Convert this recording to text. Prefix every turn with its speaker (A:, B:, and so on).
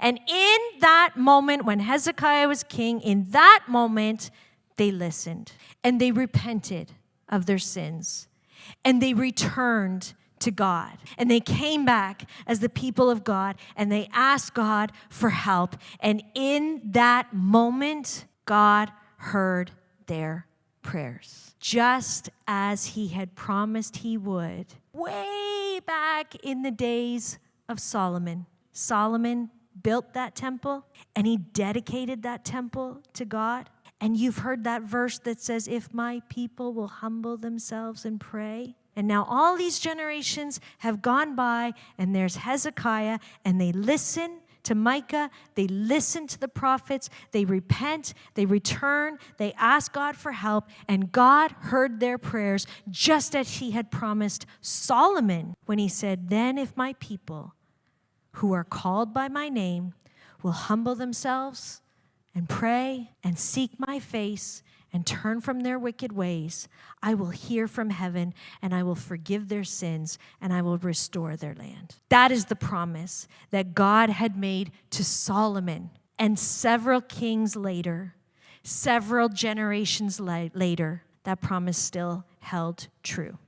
A: And in that moment, when Hezekiah was king, in that moment, they listened and they repented of their sins and they returned to God. And they came back as the people of God and they asked God for help. And in that moment, God heard their prayers, just as he had promised he would way back in the days of Solomon. Solomon built that temple and he dedicated that temple to God. And you've heard that verse that says, if my people will humble themselves and pray. And now all these generations have gone by, and there's Hezekiah, and they listen to Micah, they listen to the prophets, they repent, they return, they ask God for help, and God heard their prayers just as he had promised Solomon when he said, then if my people who are called by my name will humble themselves and pray and seek my face and turn from their wicked ways, I will hear from heaven and I will forgive their sins and I will restore their land. That is the promise that God had made to Solomon. And several kings later, several generations later, that promise still held true.